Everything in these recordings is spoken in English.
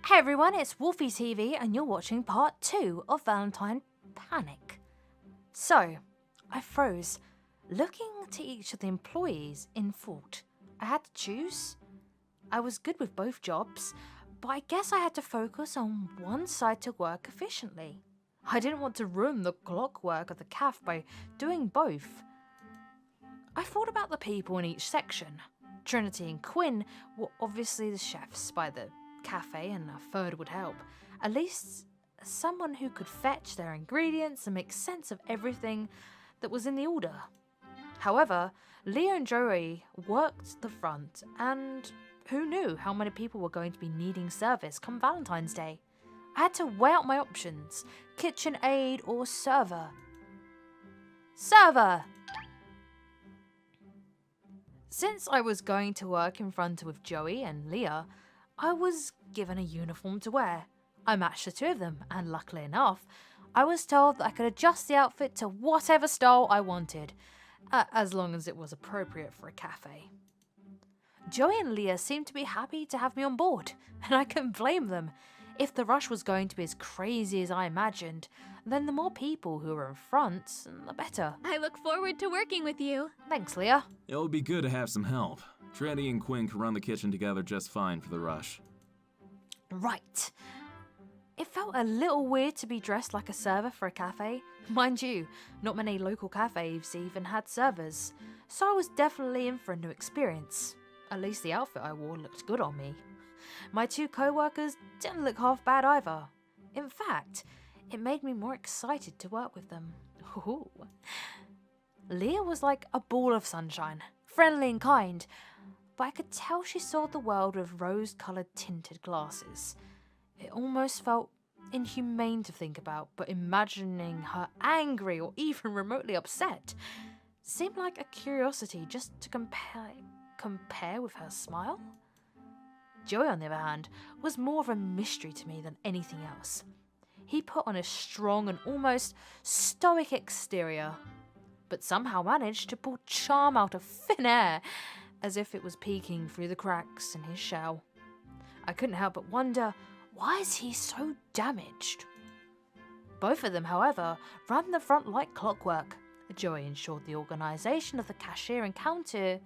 Hey everyone, it's Wolfie TV and you're watching part 2 of Valentine Panic. So, I froze, looking to each of the employees in thought. I had to choose. I was good with both jobs, but I guess I had to focus on one side to work efficiently. I didn't want to ruin the clockwork of the cafe by doing both. I thought about the people in each section. Trinity and Quinn were obviously the chefs by the cafe, and a third would help. At least someone who could fetch their ingredients and make sense of everything that was in the order. However, Leo and Joey worked the front, and who knew how many people were going to be needing service come Valentine's Day. I had to weigh out my options: kitchen aid or server. Server! Since I was going to work in front with Joey and Leah, I was given a uniform to wear. I matched the two of them, and luckily enough, I was told that I could adjust the outfit to whatever style I wanted, as long as it was appropriate for a cafe. Joey and Leah seemed to be happy to have me on board, and I couldn't blame them. If the rush was going to be as crazy as I imagined, then the more people who were in front, the better. I look forward to working with you. Thanks, Leah. It would be good to have some help. Trinity and Quinn can run the kitchen together just fine for the rush. Right. It felt a little weird to be dressed like a server for a cafe. Mind you, not many local cafes even had servers, so I was definitely in for a new experience. At least the outfit I wore looked good on me. My two co-workers didn't look half bad either. In fact, it made me more excited to work with them. Ooh. Leah was like a ball of sunshine, friendly and kind, but I could tell she saw the world with rose-coloured tinted glasses. It almost felt inhumane to think about, but imagining her angry or even remotely upset seemed like a curiosity just to compare with her smile. Joey, on the other hand, was more of a mystery to me than anything else. He put on a strong and almost stoic exterior, but somehow managed to pull charm out of thin air, as if it was peeking through the cracks in his shell. I couldn't help but wonder, why is he so damaged? Both of them, however, ran the front like clockwork. Joey ensured the organisation of the cashier and counter,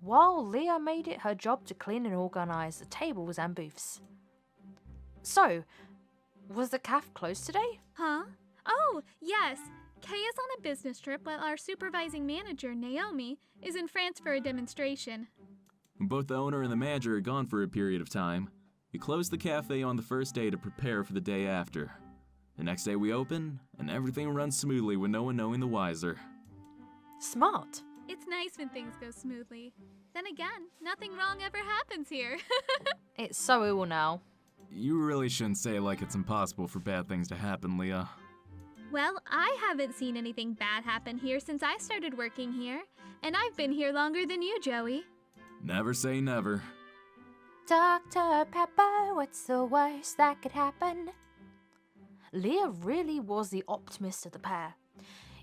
while Leah made it her job to clean and organise the tables and booths. So, was the cafe closed today? Huh? Oh, yes. Kay is on a business trip while our supervising manager, Naomi, is in France for a demonstration. Both the owner and the manager are gone for a period of time. We closed the cafe on the first day to prepare for the day after. The next day we open, and everything runs smoothly with no one knowing the wiser. Smart. It's nice when things go smoothly. Then again, nothing wrong ever happens here. It's so ill now. You really shouldn't say it like it's impossible for bad things to happen, Leah. Well, I haven't seen anything bad happen here since I started working here, and I've been here longer than you, Joey. Never say never. Dr. Pepper, what's the worst that could happen? Leah really was the optimist of the pair.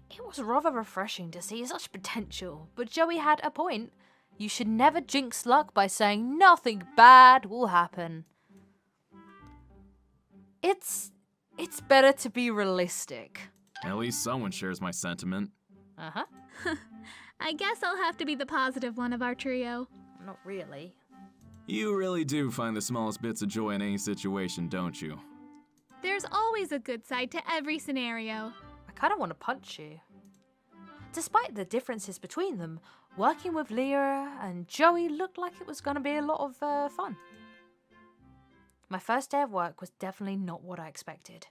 It was rather refreshing to see such potential, but Joey had a point. You should never jinx luck by saying nothing bad will happen. It's better to be realistic. At least someone shares my sentiment. Uh-huh. I guess I'll have to be the positive one of our trio. Not really. You really do find the smallest bits of joy in any situation, don't you? There's always a good side to every scenario. I kind of want to punch you. Despite the differences between them, working with Leah and Joey looked like it was going to be a lot of fun. My first day of work was definitely not what I expected.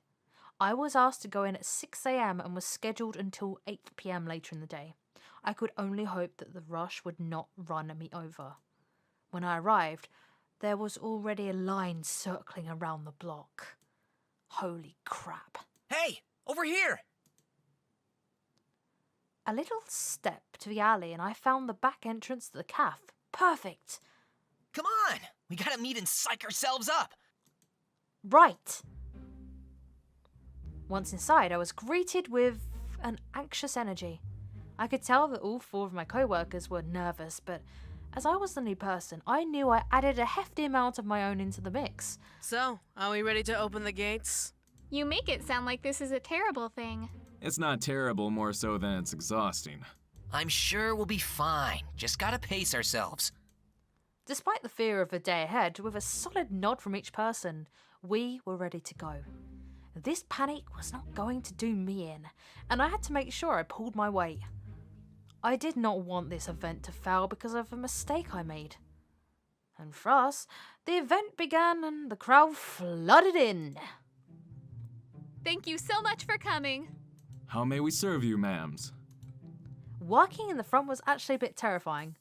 I was asked to go in at 6 a.m. and was scheduled until 8 p.m. later in the day. I could only hope that the rush would not run me over. When I arrived, there was already a line circling around the block. Holy crap. Hey, over here! A little step to the alley and I found the back entrance to the cafe. Perfect. Come on! We gotta meet and psych ourselves up! Right. Once inside, I was greeted with an anxious energy. I could tell that all 4 of my co-workers were nervous, but As I was the new person, I knew I added a hefty amount of my own into the mix. So, are we ready to open the gates? You make it sound like this is a terrible thing. It's not terrible, more so than it's exhausting. I'm sure we'll be fine. Just gotta pace ourselves. Despite the fear of the day ahead, with a solid nod from each person, we were ready to go. This panic was not going to do me in, and I had to make sure I pulled my weight. I did not want this event to fail because of a mistake I made. And for us, the event began and the crowd flooded in. Thank you so much for coming. How may we serve you, ma'ams? Walking in the front was actually a bit terrifying.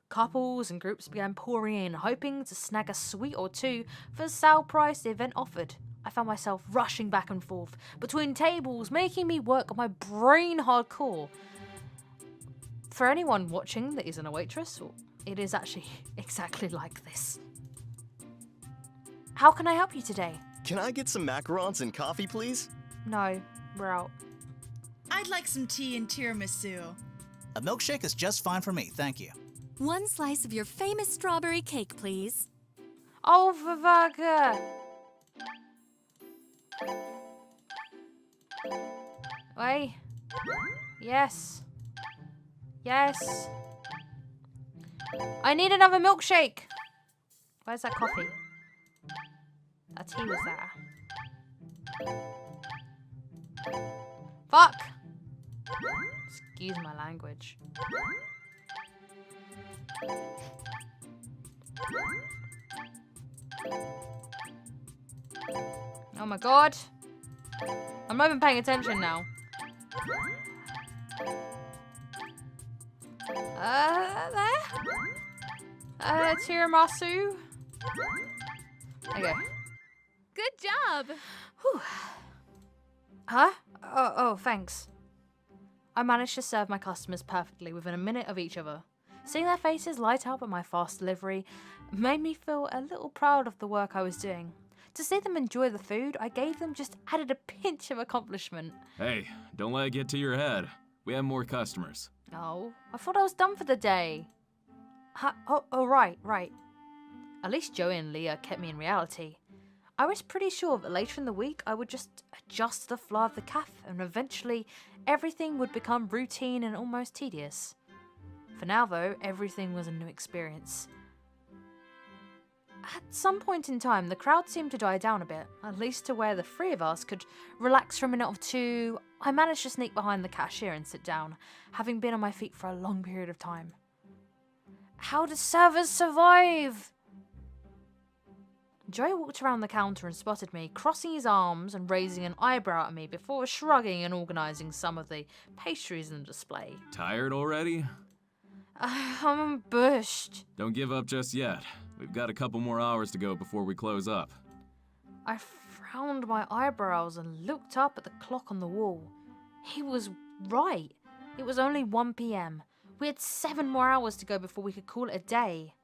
Couples and groups began pouring in, hoping to snag a sweet or two for the sale price the event offered. I found myself rushing back and forth between tables, making me work my brain hardcore. For anyone watching that isn't a waitress, it is actually exactly like this. How can I help you today? Can I get some macarons and coffee, please? No, we're out. I'd like some tea and tiramisu. A milkshake is just fine for me, thank you. One slice of your famous strawberry cake, please. Oh, Vavaga! Wait. Yes. Yes. I need another milkshake. Where's that coffee? That tea was there. Fuck! Excuse my language. Oh my god. I'm not even paying attention now. There? Tiramisu? Okay. Good job. Whew. Huh? Oh, thanks. I managed to serve my customers perfectly within a minute of each other. Seeing their faces light up at my fast delivery made me feel a little proud of the work I was doing. To see them enjoy the food I gave them just added a pinch of accomplishment. Hey, don't let it get to your head. We have more customers. Oh, I thought I was done for the day. Right. At least Joey and Leah kept me in reality. I was pretty sure that later in the week I would just adjust the flow of the cafe and eventually everything would become routine and almost tedious. For now though, everything was a new experience. At some point in time, the crowd seemed to die down a bit, at least to where the three of us could relax for a minute or two. I managed to sneak behind the cashier and sit down, having been on my feet for a long period of time. How do servers survive? Joey walked around the counter and spotted me, crossing his arms and raising an eyebrow at me before shrugging and organising some of the pastries in the display. Tired already? I'm ambushed. Don't give up just yet. We've got a couple more hours to go before we close up. I frowned my eyebrows and looked up at the clock on the wall. He was right. It was only 1 p.m. We had 7 more hours to go before we could call it a day.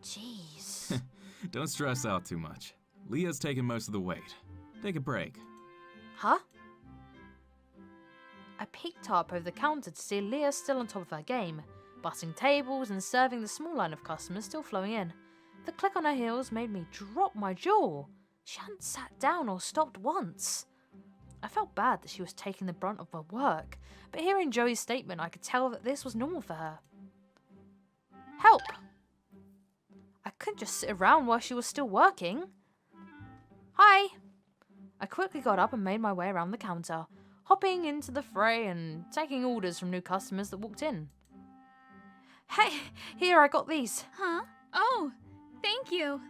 Jeez. Don't stress out too much. Leah's taking most of the weight. Take a break. Huh? I peeked up over the counter to see Leah still on top of her game, butting tables and serving the small line of customers still flowing in. The click on her heels made me drop my jaw. She hadn't sat down or stopped once. I felt bad that she was taking the brunt of her work, but hearing Joey's statement, I could tell that this was normal for her. Help! I couldn't just sit around while she was still working. Hi! I quickly got up and made my way around the counter, hopping into the fray and taking orders from new customers that walked in. Hey, here, I got these. Huh? Oh, thank you.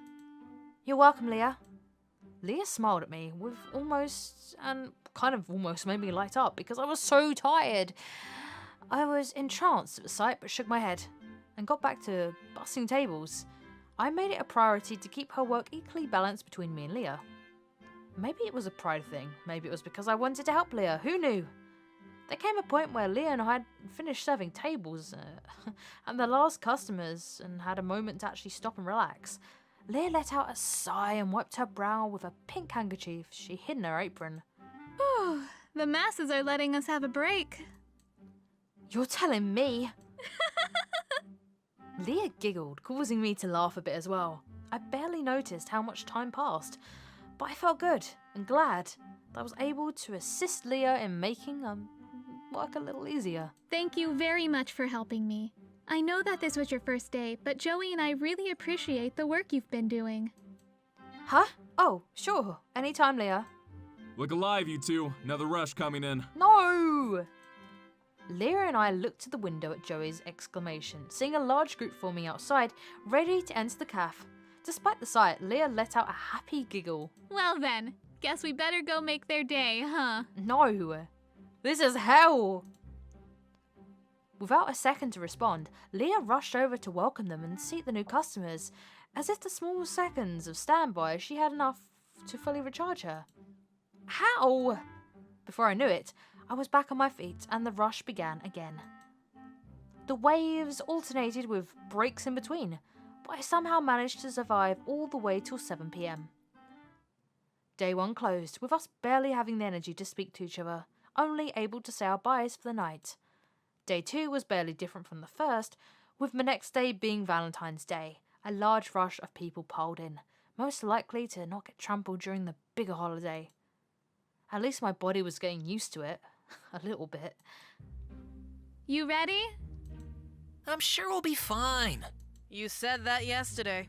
You're welcome, Leah. Leah smiled at me with almost made me light up because I was so tired. I was entranced at the sight but shook my head and got back to bussing tables. I made it a priority to keep her work equally balanced between me and Leah. Maybe it was a pride thing. Maybe it was because I wanted to help Leah. Who knew? There came a point where Leah and I had finished serving tables and the last customers and had a moment to actually stop and relax. Leah let out a sigh and wiped her brow with a pink handkerchief she hid in her apron. Whew, the masses are letting us have a break. You're telling me? Leah giggled, causing me to laugh a bit as well. I barely noticed how much time passed, but I felt good and glad that I was able to assist Leah in making work a little easier. Thank you very much for helping me. I know that this was your first day, but Joey and I really appreciate the work you've been doing. Huh? Oh, sure. Anytime, Leah. Look alive, you two. Another rush coming in. No! Leah and I looked to the window at Joey's exclamation, seeing a large group forming outside, ready to enter the cafe. Despite the sight, Leah let out a happy giggle. Well then, guess we better go make their day, huh? No! This is hell! Without a second to respond, Leah rushed over to welcome them and seat the new customers, as if the small seconds of standby she had enough to fully recharge her. How? Before I knew it, I was back on my feet and the rush began again. The waves alternated with breaks in between, but I somehow managed to survive all the way till 7 PM. Day 1 closed, with us barely having the energy to speak to each other, only able to say our byes for the night. Day 2 was barely different from the first, with the next day being Valentine's Day. A large rush of people piled in, most likely to not get trampled during the bigger holiday. At least my body was getting used to it. A little bit. You ready? I'm sure we'll be fine. You said that yesterday.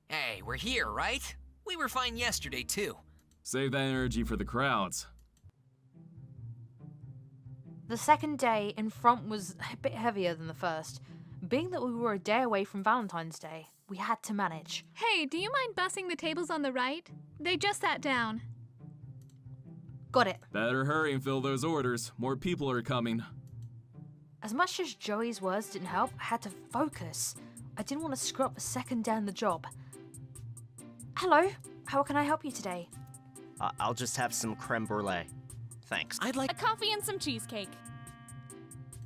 Hey, we're here, right? We were fine yesterday, too. Save that energy for the crowds. The second day in front was a bit heavier than the first. Being that we were a day away from Valentine's Day, we had to manage. Hey, do you mind bussing the tables on the right? They just sat down. Got it. Better hurry and fill those orders. More people are coming. As much as Joey's words didn't help, I had to focus. I didn't want to screw up a second day on the job. Hello, how can I help you today? I'll just have some creme brulee. Thanks. I'd like... A coffee and some cheesecake.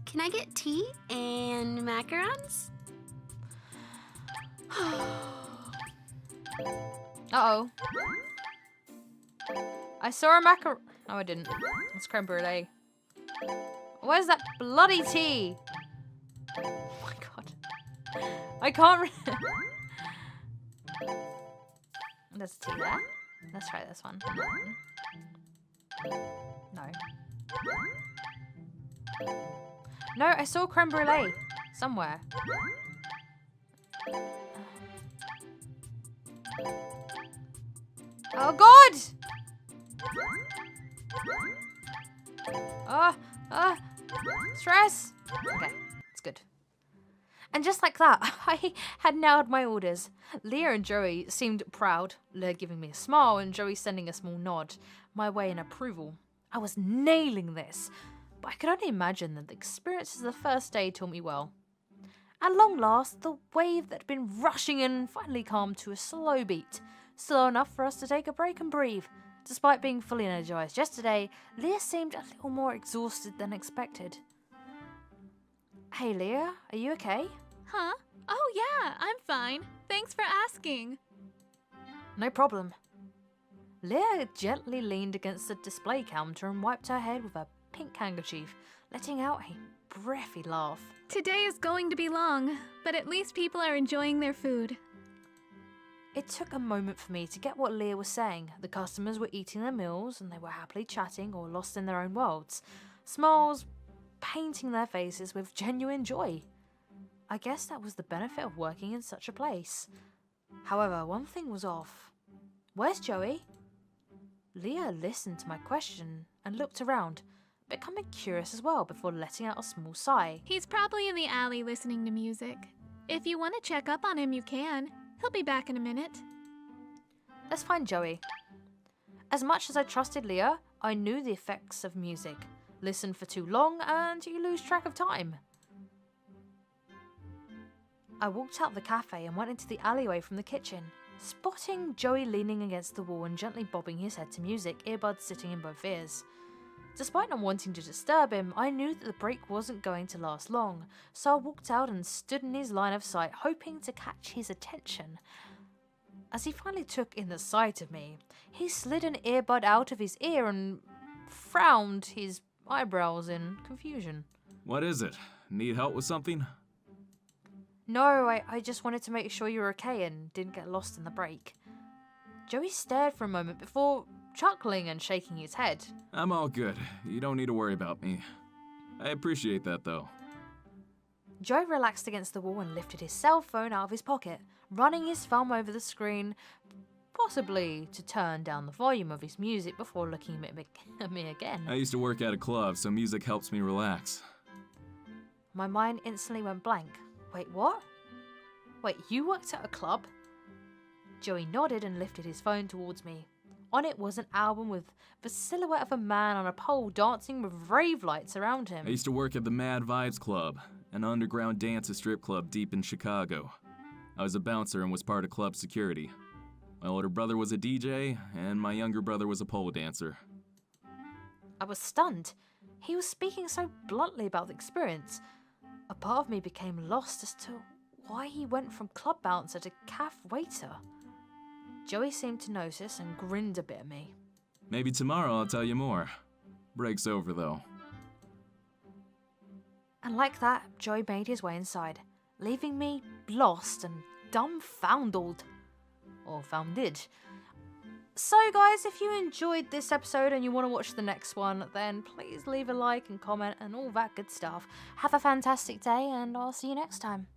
Can I get tea and macarons? Uh-oh. I saw a macar... No, I didn't. It's creme brulee. Where's that bloody tea? Oh my god. I can't There's tea there. Let's try this one. No. No, I saw creme brulee. Somewhere. Oh god! Stress! Okay, it's good. And just like that, I had nailed my orders. Leah and Joey seemed proud, Leah giving me a smile and Joey sending a small nod, my way in approval. I was nailing this, but I could only imagine that the experiences of the first day taught me well. At long last, the wave that had been rushing in finally calmed to a slow beat, slow enough for us to take a break and breathe. Despite being fully energized yesterday, Leah seemed a little more exhausted than expected. Hey Leah, are you okay? Huh? Oh yeah, I'm fine. Thanks for asking. No problem. Leah gently leaned against the display counter and wiped her head with a pink handkerchief, letting out a breathy laugh. Today is going to be long, but at least people are enjoying their food. It took a moment for me to get what Leah was saying. The customers were eating their meals and they were happily chatting or lost in their own worlds. Smiles painting their faces with genuine joy. I guess that was the benefit of working in such a place. However, one thing was off. Where's Joey? Leah listened to my question and looked around, becoming curious as well before letting out a small sigh. He's probably in the alley listening to music. If you want to check up on him, you can. He'll be back in a minute. Let's find Joey. As much as I trusted Leah, I knew the effects of music. Listen for too long and you lose track of time. I walked out the cafe and went into the alleyway from the kitchen, spotting Joey leaning against the wall and gently bobbing his head to music, earbuds sitting in both ears. Despite not wanting to disturb him, I knew that the break wasn't going to last long, so I walked out and stood in his line of sight, hoping to catch his attention. As he finally took in the sight of me, he slid an earbud out of his ear and frowned his eyebrows in confusion. What is it? Need help with something? No, I just wanted to make sure you were okay and didn't get lost in the break. Joey stared for a moment before chuckling and shaking his head. I'm all good. You don't need to worry about me. I appreciate that, though. Joey relaxed against the wall and lifted his cell phone out of his pocket, running his thumb over the screen, possibly to turn down the volume of his music before looking at me again. I used to work at a club, so music helps me relax. My mind instantly went blank. Wait, what? Wait, you worked at a club? Joey nodded and lifted his phone towards me. On it was an album with the silhouette of a man on a pole dancing with rave lights around him. I used to work at the Mad Vibes Club, an underground dance and strip club deep in Chicago. I was a bouncer and was part of club security. My older brother was a DJ, and my younger brother was a pole dancer. I was stunned. He was speaking so bluntly about the experience. A part of me became lost as to why he went from club bouncer to caf waiter. Joey seemed to notice and grinned a bit at me. Maybe tomorrow I'll tell you more. Break's over, though. And like that, Joey made his way inside, leaving me lost and dumbfounded. Or founded. So guys, if you enjoyed this episode and you want to watch the next one, then please leave a like and comment and all that good stuff. Have a fantastic day and I'll see you next time.